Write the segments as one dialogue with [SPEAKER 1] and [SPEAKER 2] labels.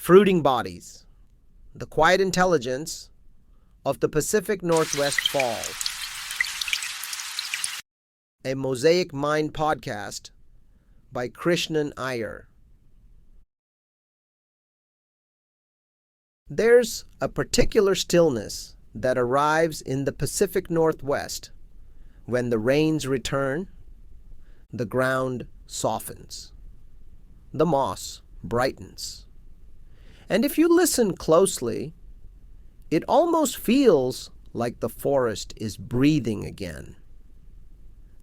[SPEAKER 1] Fruiting bodies, the quiet intelligence of the Pacific Northwest Falls. A Mosaic Mind podcast by Krishnan Iyer. There's a particular stillness that arrives in the Pacific Northwest when the rains return, the ground softens, the moss brightens. And if you listen closely, it almost feels like the forest is breathing again.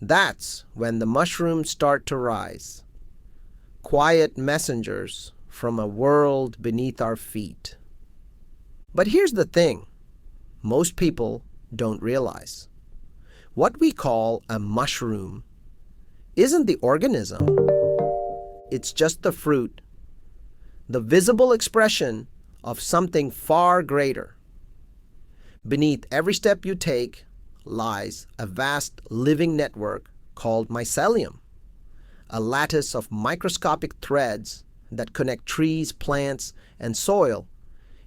[SPEAKER 1] That's when the mushrooms start to rise, quiet messengers from a world beneath our feet. But here's the thing most people don't realize. What we call a mushroom isn't the organism. It's just the fruit, the visible expression of something far greater. Beneath every step you take lies a vast living network called mycelium, a lattice of microscopic threads that connect trees, plants, and soil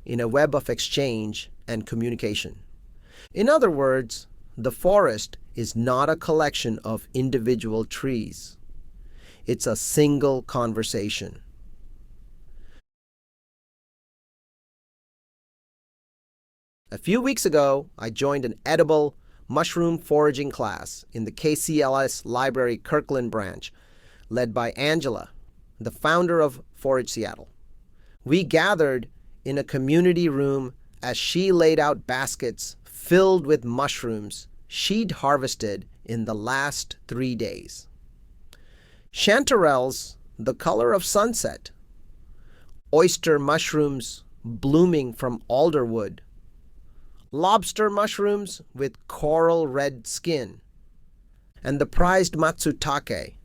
[SPEAKER 1] in a web of exchange and communication. In other words, the forest is not a collection of individual trees. It's a single conversation. A few weeks ago, I joined an edible mushroom foraging class in the KCLS Library Kirkland branch, led by Angela, the founder of Forage Seattle. We gathered in a community room as she laid out baskets filled with mushrooms she'd harvested in the last 3 days. Chanterelles, the color of sunset, oyster mushrooms blooming from alderwood, lobster mushrooms with coral red skin, and the prized matsutake,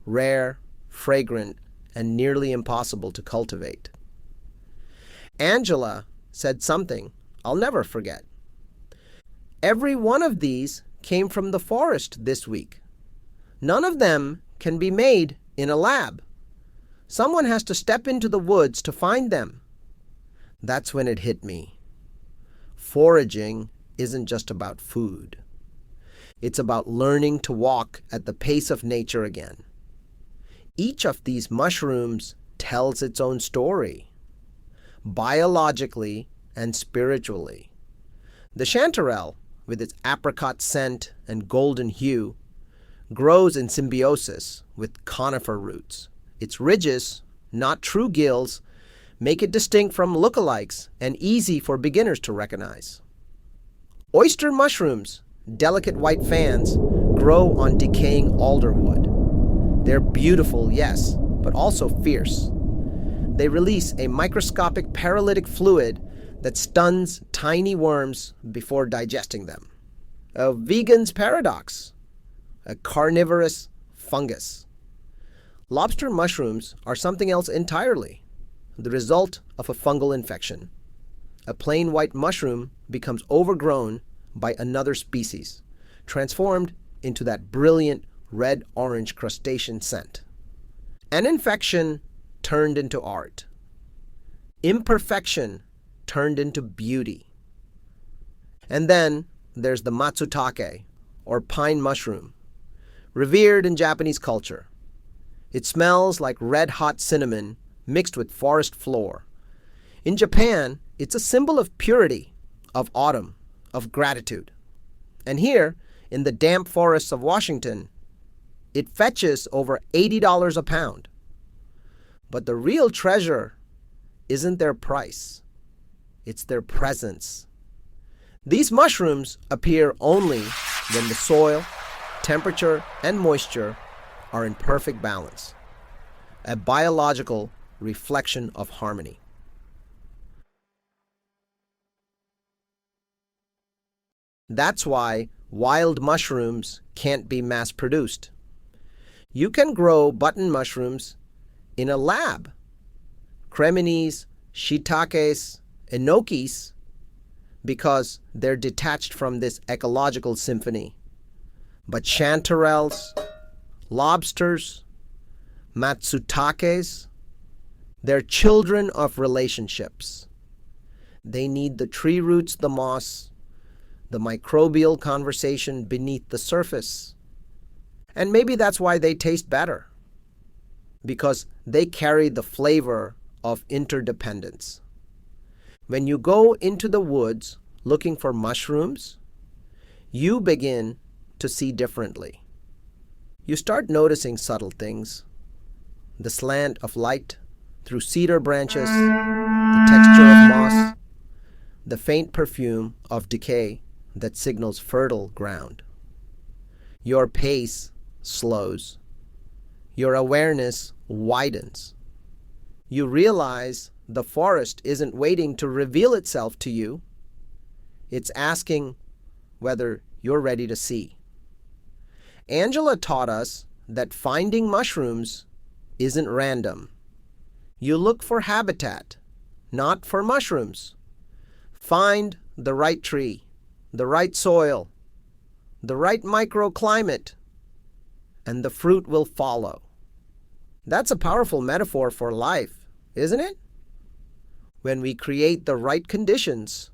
[SPEAKER 1] rare, fragrant, and nearly impossible to cultivate. Angela said something I'll never forget. Every one of these came from the forest this week. None of them can be made in a lab. Someone has to step into the woods to find them. That's when it hit me. Foraging isn't just about food. It's about learning to walk at the pace of nature again. Each of these mushrooms tells its own story, biologically and spiritually. The chanterelle, with its apricot scent and golden hue, grows in symbiosis with conifer roots. Its ridges, not true gills, make it distinct from lookalikes and easy for beginners to recognize. Oyster mushrooms, delicate white fans, grow on decaying alderwood. They're beautiful, yes, but also fierce. They release a microscopic paralytic fluid that stuns tiny worms before digesting them. A vegan's paradox, a carnivorous fungus. Lobster mushrooms are something else entirely, the result of a fungal infection. A plain white mushroom becomes overgrown by another species, transformed into that brilliant red-orange crustacean scent. An infection turned into art. Imperfection turned into beauty. And then there's the matsutake, or pine mushroom, revered in Japanese culture. It smells like red-hot cinnamon mixed with forest floor. In Japan, it's a symbol of purity, of autumn, of gratitude. And here, in the damp forests of Washington, it fetches over $80 a pound. But the real treasure isn't their price. It's their presence. These mushrooms appear only when the soil, temperature, and moisture are in perfect balance, a biological reflection of harmony. That's why wild mushrooms can't be mass-produced. You can grow button mushrooms in a lab. Creminis, shiitakes, enokis, because they're detached from this ecological symphony. But chanterelles, lobsters, matsutakes, They're children of relationships. They need the tree roots, the moss, the microbial conversation beneath the surface. And maybe that's why they taste better, because they carry the flavor of interdependence. When you go into the woods looking for mushrooms, you begin to see differently. You start noticing subtle things: the slant of light through cedar branches, the texture of moss, the faint perfume of decay that signals fertile ground. Your pace slows. Your awareness widens. You realize the forest isn't waiting to reveal itself to you. It's asking whether you're ready to see. Angela taught us that finding mushrooms isn't random. You look for habitat, not for mushrooms. Find the right tree, the right soil, the right microclimate, and the fruit will follow. That's a powerful metaphor for life, isn't it? When we create the right conditions,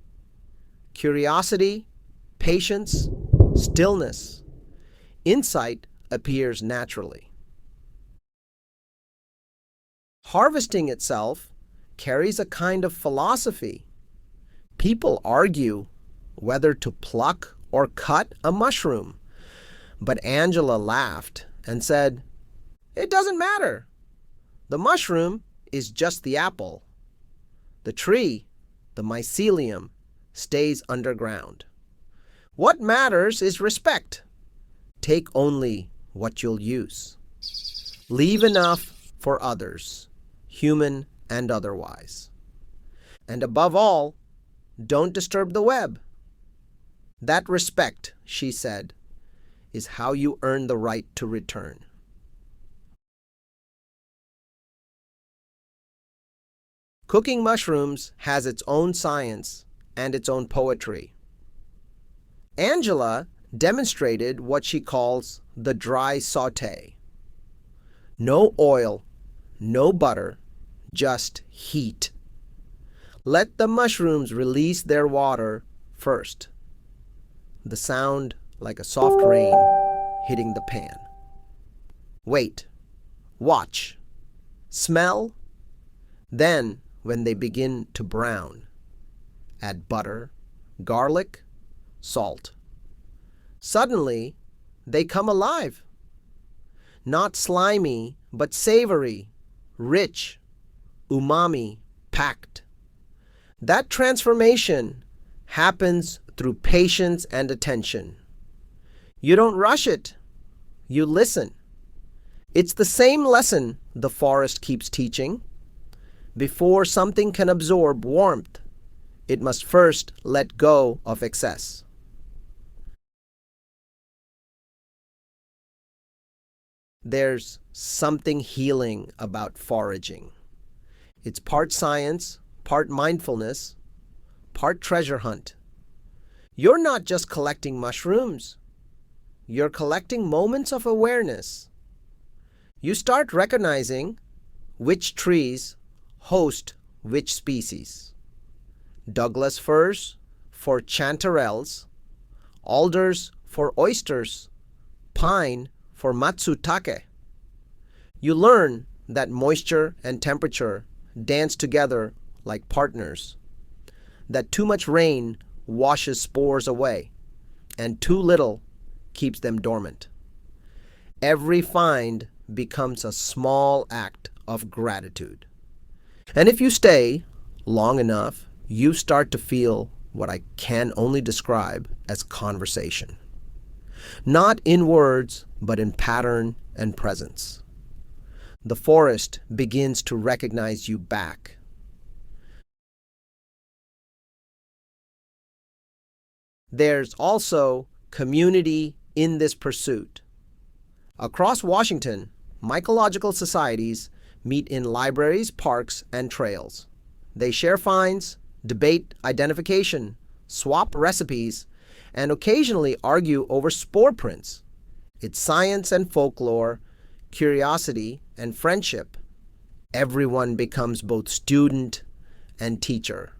[SPEAKER 1] curiosity, patience, stillness, insight appears naturally. Harvesting itself carries a kind of philosophy. People argue whether to pluck or cut a mushroom, but Angela laughed and said, "It doesn't matter. The mushroom is just the apple. The tree, the mycelium, stays underground. What matters is respect. Take only what you'll use. Leave enough for others, human and otherwise. And above all, don't disturb the web. That respect," she said, "is how you earn the right to return." Cooking mushrooms has its own science and its own poetry. Angela demonstrated what she calls the dry sauté. No oil, no butter, just heat. Let the mushrooms release their water first. The sound like a soft rain hitting the pan. Wait, watch, smell. Then, when they begin to brown, add butter, garlic, salt. Suddenly, they come alive. Not slimy, but savory, rich, umami packed. That transformation happens through patience and attention. You don't rush it. You listen. It's the same lesson the forest keeps teaching. Before something can absorb warmth, it must first let go of excess. There's something healing about foraging. It's part science, part mindfulness, part treasure hunt. You're not just collecting mushrooms. You're collecting moments of awareness. You start recognizing which trees host which species. Douglas firs for chanterelles, alders for oysters, pine for matsutake. You learn that moisture and temperature dance together like partners, that too much rain washes spores away, and too little keeps them dormant. Every find becomes a small act of gratitude. And if you stay long enough, you start to feel what I can only describe as conversation. Not in words, but in pattern and presence. The forest begins to recognize you back. There's also community in this pursuit. Across Washington, mycological societies meet in libraries, parks, and trails. They share finds, debate identification, swap recipes, and occasionally argue over spore prints. It's science and folklore, curiosity and friendship, Everyone becomes both student and teacher.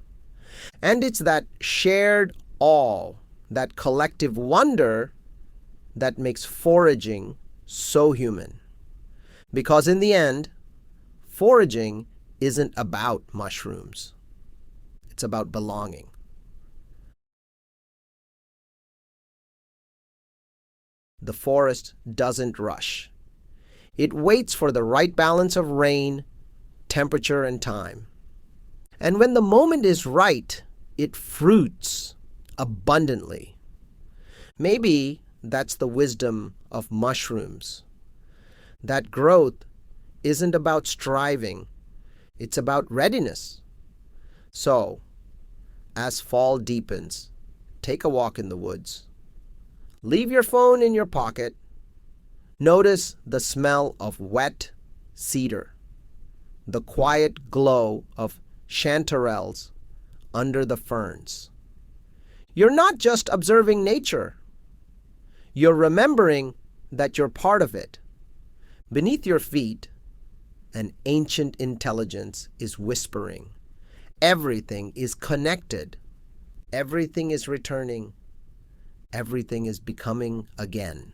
[SPEAKER 1] And it's that shared awe, that collective wonder, that makes foraging so human. Because in the end, foraging isn't about mushrooms. It's about belonging. The forest doesn't rush. It waits for the right balance of rain, temperature, and time. And when the moment is right, it fruits abundantly. Maybe that's the wisdom of mushrooms. That growth isn't about striving, it's about readiness. So, as fall deepens, take a walk in the woods. Leave your phone in your pocket. Notice the smell of wet cedar, the quiet glow of chanterelles under the ferns. You're not just observing nature. You're remembering that you're part of it. Beneath your feet, an ancient intelligence is whispering. Everything is connected. Everything is returning. Everything is becoming again.